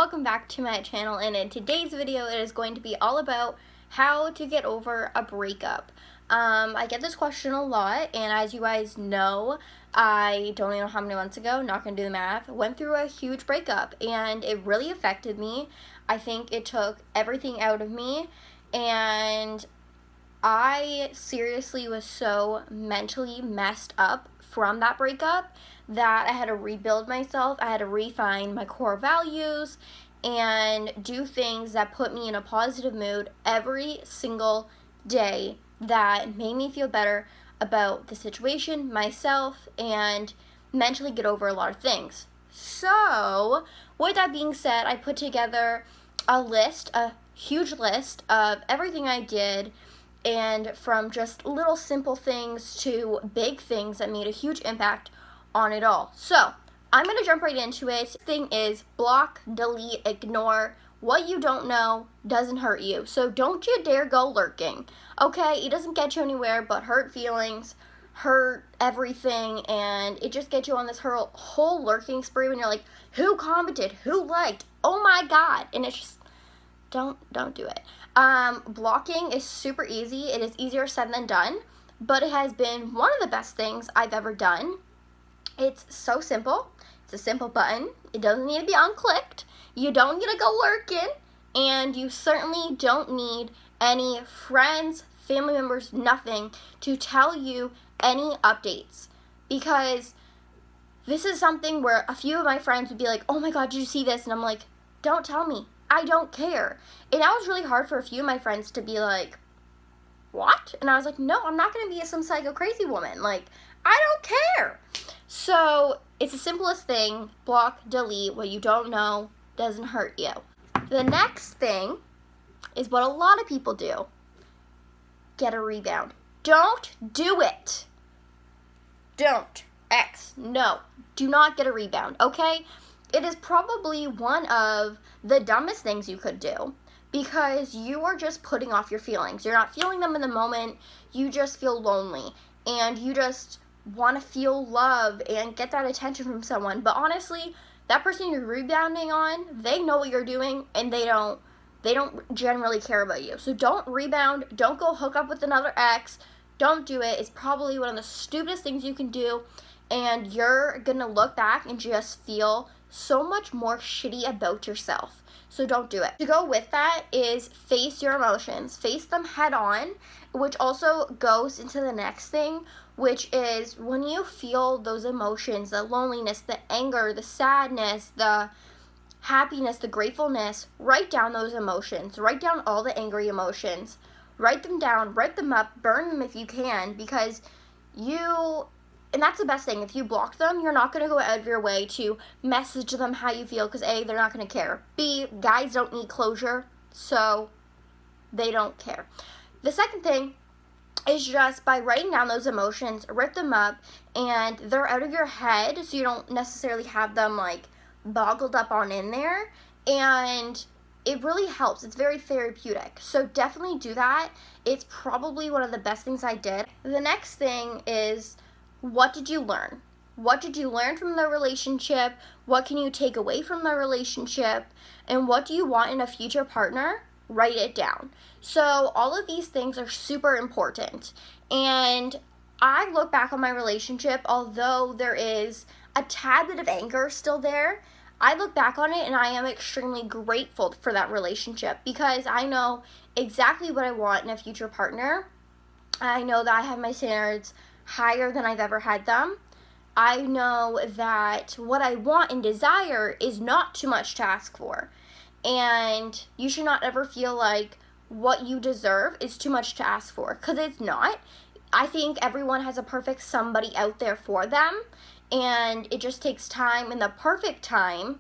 welcome back to my channel, and in today's video it is going to be all about how to get over a breakup. I get this question a lot, and as you guys know, I don't even know how many months ago, not gonna do the math, went through a huge breakup, and it really affected me. I think it took everything out of me, and I seriously was so mentally messed up from that breakup that I had to rebuild myself. I had to refine my core values and do things that put me in a positive mood every single day that made me feel better about the situation, myself, and mentally get over a lot of things. So, with that being said, I put together a huge list of everything I did, and from just little simple things to big things that made a huge impact on it all. So, I'm going to jump right into it. The thing is, block, delete, ignore. What you don't know doesn't hurt you. So don't you dare go lurking, okay? It doesn't get you anywhere but hurt feelings, hurt everything, and it just gets you on this whole lurking spree when you're like, who commented, who liked, oh my god, and it's just, don't do it. Blocking is super easy. It is easier said than done, but it has been one of the best things I've ever done. It's so simple. It's a simple button. It doesn't need to be unclicked. You don't need to go lurking, and you certainly don't need any friends, family members, nothing to tell you any updates, because this is something where a few of my friends would be like, oh my god, did you see this? And I'm like, don't tell me. I don't care. And that was really hard for a few of my friends to be like, what? And I was like, no, I'm not going to be some psycho crazy woman. Like, I don't care. So it's the simplest thing. Block, delete. What you don't know doesn't hurt you. The next thing is what a lot of people do. Get a rebound. Don't do it. Don't. No. Do not get a rebound, okay? It is probably one of the dumbest things you could do, because you are just putting off your feelings. You're not feeling them in the moment. You just feel lonely, and you just want to feel love and get that attention from someone. But honestly, that person you're rebounding on, they know what you're doing, and they don't generally care about you. So don't rebound. Don't go hook up with another ex. Don't do it. It's probably one of the stupidest things you can do, and you're gonna look back and just feel so much more shitty about yourself. So don't do it. To go with that is face your emotions. Face them head on, which also goes into the next thing, which is when you feel those emotions, the loneliness, the anger, the sadness, the happiness, the gratefulness, write down those emotions. Write down all the angry emotions. Write them down, write them up, burn them if you can, because and that's the best thing. If you block them, you're not going to go out of your way to message them how you feel, because A, they're not going to care. B, guys don't need closure, so they don't care. The second thing is just by writing down those emotions, rip them up, and they're out of your head, so you don't necessarily have them like boggled up on in there, and it really helps. It's very therapeutic. So definitely do that. It's probably one of the best things I did. The next thing is, what did you learn? What did you learn from the relationship? What can you take away from the relationship? And what do you want in a future partner? Write it down. So all of these things are super important. And I look back on my relationship, although there is a tad bit of anger still there, I look back on it and I am extremely grateful for that relationship, because I know exactly what I want in a future partner. I know that I have my standards higher than I've ever had them. I know that what I want and desire is not too much to ask for. And you should not ever feel like what you deserve is too much to ask for, because it's not. I think everyone has a perfect somebody out there for them, and it just takes time and the perfect time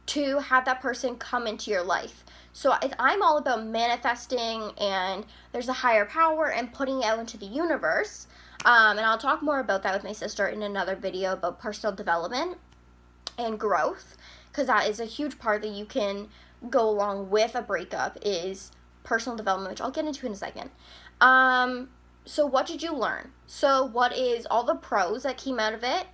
to have that person come into your life. So I'm all about manifesting, and there's a higher power, and putting it out into the universe. And I'll talk more about that with my sister in another video about personal development and growth, because that is a huge part that you can go along with a breakup, is personal development, which I'll get into in a second. So what did you learn? So what is all the pros that came out of it?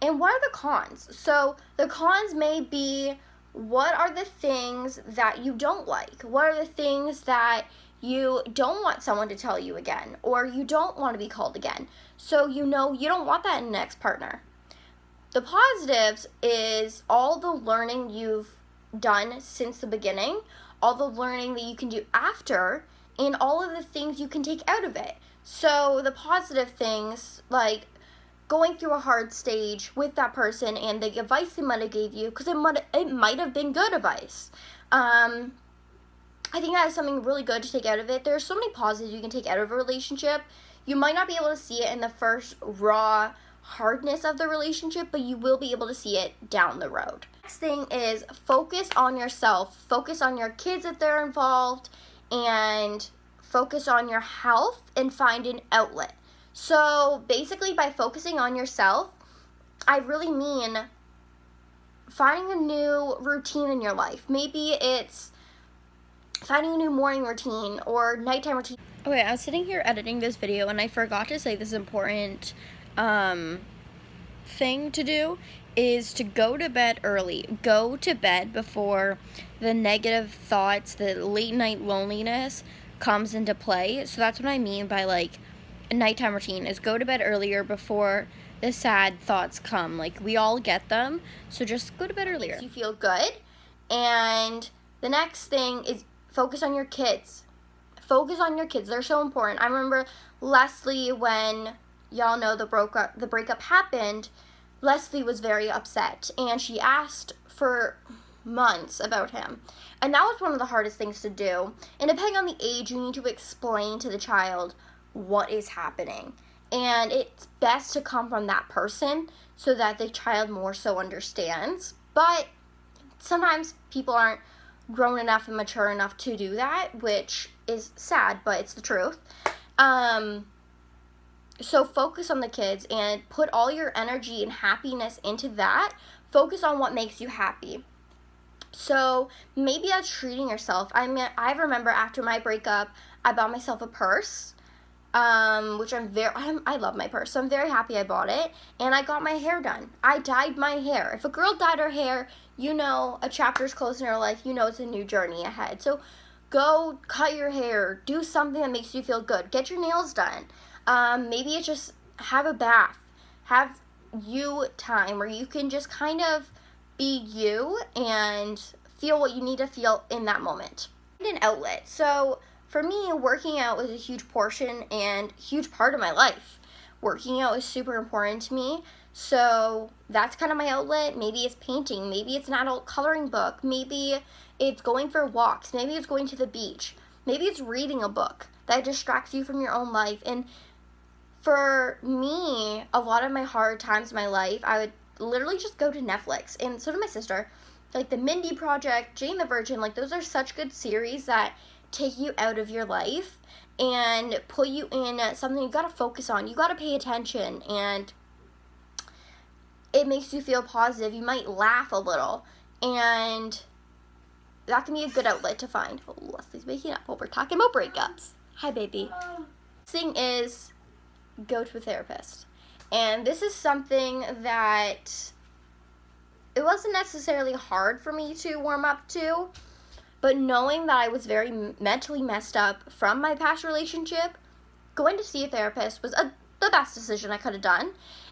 And what are the cons? So the cons may be what are the things that you don't like? What are the things that you don't want someone to tell you again, or you don't want to be called again? So you know you don't want that in the next partner. The positives is all the learning you've done since the beginning, all the learning that you can do after, and all of the things you can take out of it. So the positive things, like going through a hard stage with that person and the advice they might have gave you, because it might have been good advice. I think that is something really good to take out of it. There's so many positives you can take out of a relationship. You might not be able to see it in the first raw hardness of the relationship, but you will be able to see it down the road. Next thing is focus on yourself. Focus on your kids if they're involved, and focus on your health and find an outlet. So basically, by focusing on yourself, I really mean finding a new routine in your life. Maybe it's finding a new morning routine or nighttime routine. Okay, I was sitting here editing this video and I forgot to say this important thing to do is to go to bed early. Go to bed before the negative thoughts, the late night loneliness comes into play. So that's what I mean by like a nighttime routine, is go to bed earlier before the sad thoughts come. Like, we all get them, so just go to bed earlier. Makes you feel good. And the next thing is focus on your kids. Focus on your kids. They're so important. I remember Leslie, when y'all know the breakup happened, Leslie was very upset, and she asked for months about him. And that was one of the hardest things to do. And depending on the age, you need to explain to the child what is happening. And it's best to come from that person so that the child more so understands. But sometimes people aren't grown enough and mature enough to do that, which is sad, but it's the truth. So focus on the kids and put all your energy and happiness into that. Focus on what makes you happy. So maybe that's treating yourself. I remember after my breakup, I bought myself a purse, which I love my purse, so I'm very happy I bought it. And I got my hair done. I dyed my hair. If a girl dyed her hair, you know a chapter's close in her life. You know it's a new journey ahead. So go cut your hair. Do something that makes you feel good. Get your nails done. Maybe it's just have a bath. Have you time where you can just kind of be you and feel what you need to feel in that moment. Find an outlet. So for me, working out was a huge portion and huge part of my life. Working out is super important to me. So that's kind of my outlet. Maybe it's painting. Maybe it's an adult coloring book. Maybe it's going for walks. Maybe it's going to the beach. Maybe it's reading a book that distracts you from your own life. And for me, a lot of my hard times in my life, I would literally just go to Netflix. And so did my sister. Like the Mindy Project, Jane the Virgin, like those are such good series that take you out of your life and put you in something you gotta focus on. You gotta pay attention, and it makes you feel positive. You might laugh a little, and that can be a good outlet to find. Oh, Leslie's waking up while we're talking about breakups. Hi, baby. Thing is, go to a therapist. And this is something that it wasn't necessarily hard for me to warm up to, but knowing that I was very mentally messed up from my past relationship, going to see a therapist was the best decision I could have done.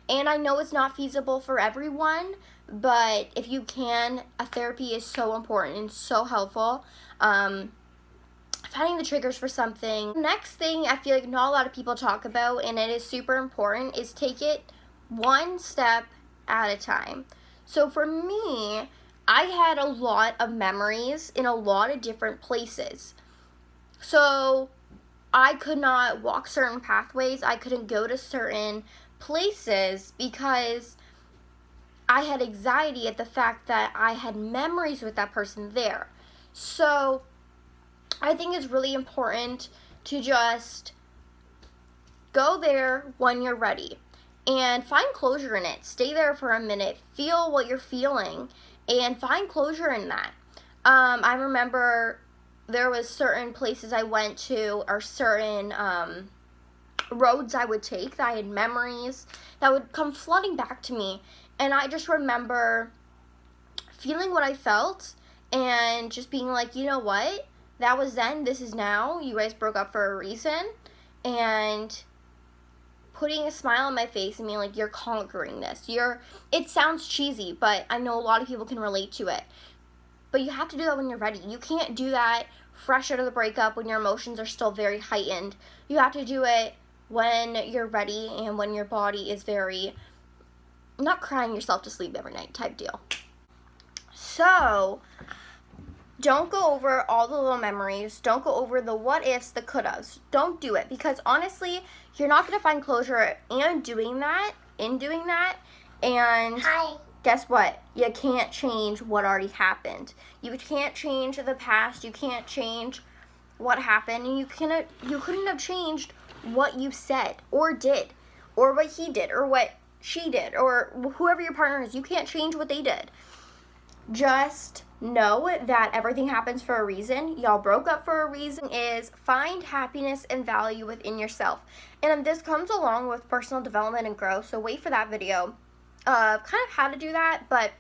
And I know it's not feasible for everyone, but if you can, a therapy is so important and so helpful. Finding the triggers for something. Next thing I feel like not a lot of people talk about, and it is super important, is take it one step at a time. So for me, I had a lot of memories in a lot of different places. So I could not walk certain pathways. I couldn't go to certain places because I had anxiety at the fact that I had memories with that person there. So I think it's really important to just go there when you're ready and find closure in it. Stay there for a minute, feel what you're feeling, and find closure in that. I remember there was certain places I went to, or certain roads I would take that I had memories that would come flooding back to me. And I just remember feeling what I felt and just being like, you know what? That was then, this is now. You guys broke up for a reason. And putting a smile on my face and being like, you're conquering this. It sounds cheesy, but I know a lot of people can relate to it. But you have to do that when you're ready. You can't do that fresh out of the breakup when your emotions are still very heightened. You have to do it when you're ready and when your body is very, not crying yourself to sleep every night type deal. So, don't go over all the little memories. Don't go over the what ifs, the could haves. Don't do it, because honestly, you're not going to find closure in doing that. And guess what? You can't change what already happened. You can't change the past. You can't change what happened. And you couldn't have changed what you said or did, or what he did, or what she did, or whoever your partner is. You can't change what they did. Just know that everything happens for a reason. Y'all broke up for a reason. Is find happiness and value within yourself. And this comes along with personal development and growth, so wait for that video of kind of how to do that. But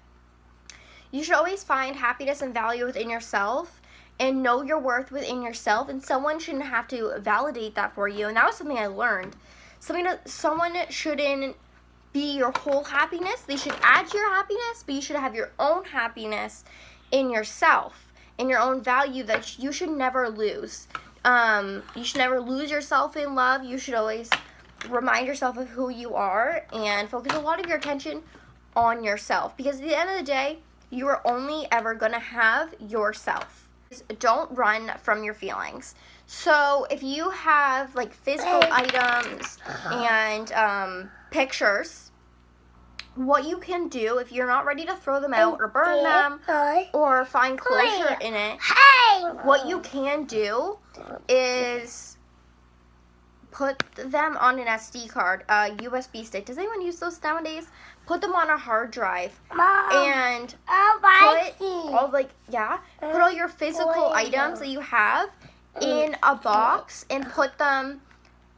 you should always find happiness and value within yourself and know your worth within yourself, and someone shouldn't have to validate that for you. And that was something I learned. Someone shouldn't be your whole happiness. They should add to your happiness, but you should have your own happiness in yourself, in your own value that you should never lose. You should never lose yourself in love. You should always remind yourself of who you are and focus a lot of your attention on yourself, because at the end of the day, you are only ever going to have yourself. Don't run from your feelings. So if you have like physical items and pictures, what you can do if you're not ready to throw them out or burn them or find closure in it, what you can do is put them on an SD card, a USB stick. Does anyone use those nowadays? Put them on a hard drive. Mom, and put all your physical items that you have in a box and put them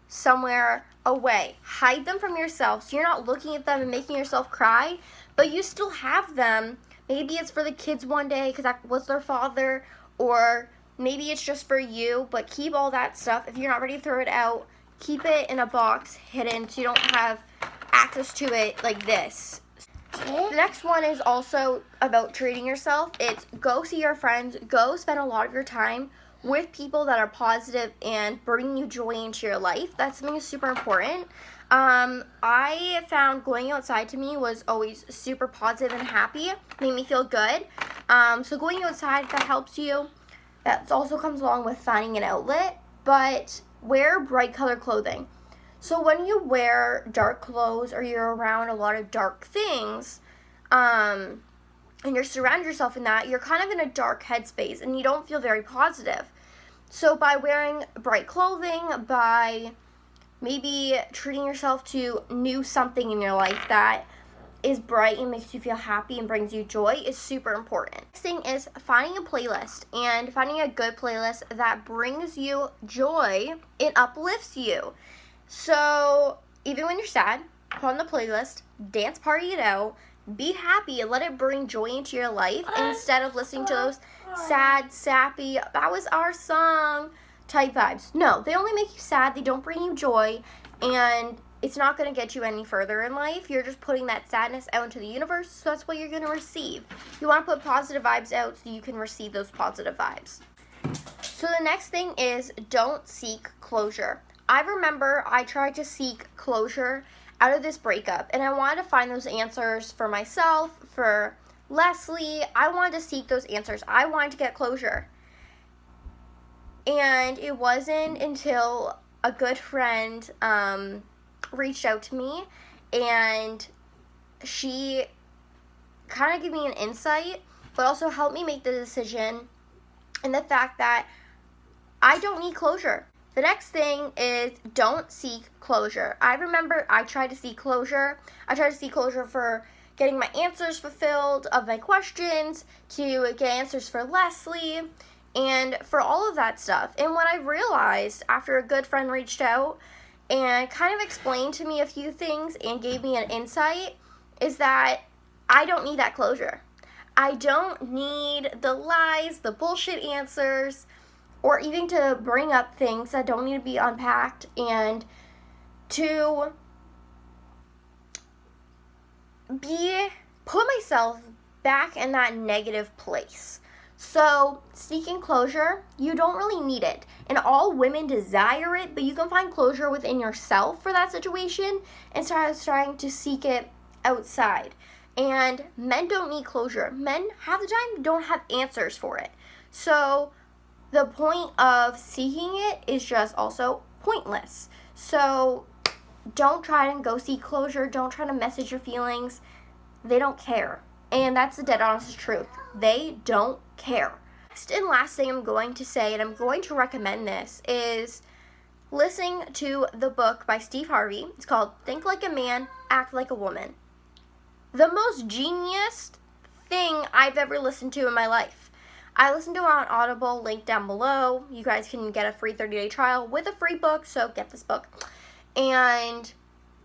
somewhere away. Hide them from yourself so you're not looking at them and making yourself cry, but you still have them. Maybe it's for the kids one day because that was their father, or maybe it's just for you, but keep all that stuff. If you're not ready to throw it out, keep it in a box hidden so you don't have access to it like this. The next one is also about treating yourself. It's go see your friends. Go spend a lot of your time with people that are positive and bring you joy into your life. That's something that's super important. I found going outside to me was always super positive and happy. Made me feel good. So going outside, if that helps you, that also comes along with finding an outlet. But wear bright colored clothing. So when you wear dark clothes or you're around a lot of dark things, and you're surrounding yourself in that, you're kind of in a dark headspace and you don't feel very positive. So by wearing bright clothing, by maybe treating yourself to new something in your life that is bright and makes you feel happy and brings you joy is super important. Next thing is finding a playlist, and finding a good playlist that brings you joy. It uplifts you. So even when you're sad, put on the playlist, dance, party it out, be happy, and let it bring joy into your life instead of listening to those sad, sappy, that was our song type vibes. No, they only make you sad. They don't bring you joy, and it's not going to get you any further in life. You're just putting that sadness out into the universe, so that's what you're going to receive. You want to put positive vibes out so you can receive those positive vibes. So the next thing is don't seek closure. I remember I tried to seek closure out of this breakup, and I wanted to find those answers for myself, for Leslie. I wanted to seek those answers. I wanted to get closure. And it wasn't until a good friend reached out to me, and she kind of gave me an insight, but also helped me make the decision and the fact that I don't need closure. The next thing is don't seek closure. I remember I tried to seek closure. I tried to seek closure for getting my answers fulfilled of my questions, to get answers for Leslie, and for all of that stuff. And what I realized after a good friend reached out and kind of explained to me a few things and gave me an insight is that I don't need that closure. I don't need the lies, the bullshit answers, or even to bring up things that don't need to be unpacked and to put myself back in that negative place. So, seeking closure, you don't really need it. And all women desire it, but you can find closure within yourself for that situation instead of trying to seek it outside. And men don't need closure. Men, half the time, don't have answers for it. So, the point of seeking it is just also pointless. So, don't try and go seek closure. Don't try to message your feelings. They don't care. And that's the dead honest truth. They don't care. Next and last thing I'm going to say, and I'm going to recommend this, is listening to the book by Steve Harvey. It's called Think Like a Man, Act Like a Woman. The most genius thing I've ever listened to in my life. I listened to it on Audible, link down below. You guys can get a free 30-day trial with a free book, so get this book. And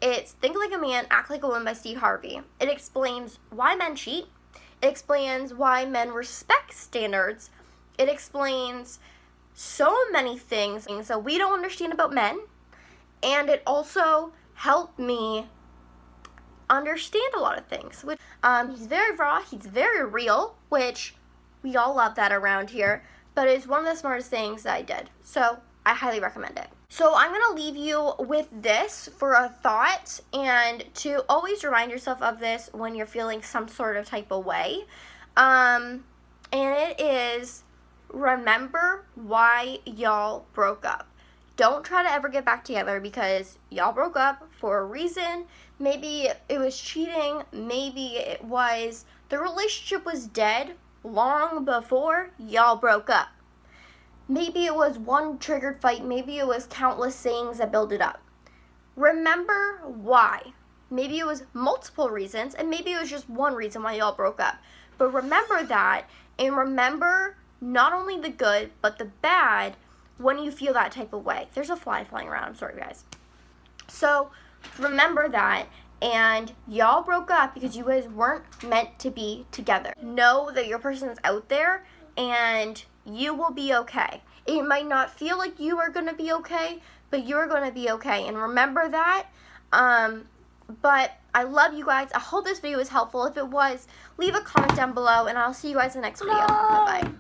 it's Think Like a Man, Act Like a Woman by Steve Harvey. It explains why men cheat. It explains why men respect standards. It explains so many things that we don't understand about men. And it also helped me understand a lot of things. He's very raw, he's very real, which we all love that around here. But it's one of the smartest things that I did. So I highly recommend it. So I'm going to leave you with this for a thought, and to always remind yourself of this when you're feeling some sort of type of way. And it is, remember why y'all broke up. Don't try to ever get back together because y'all broke up for a reason. Maybe it was cheating. Maybe it was the relationship was dead long before y'all broke up. Maybe it was one triggered fight. Maybe it was countless things that built it up. Remember why. Maybe it was multiple reasons, and maybe it was just one reason why y'all broke up. But remember that, and remember not only the good, but the bad when you feel that type of way. There's a fly flying around. I'm sorry, guys. So remember that, and y'all broke up because you guys weren't meant to be together. Know that your person is out there, and you will be okay. It might not feel like you are going to be okay, but you're going to be okay. And remember that. But I love you guys. I hope this video was helpful. If it was, leave a comment down below, and I'll see you guys in the next video. Bye-bye.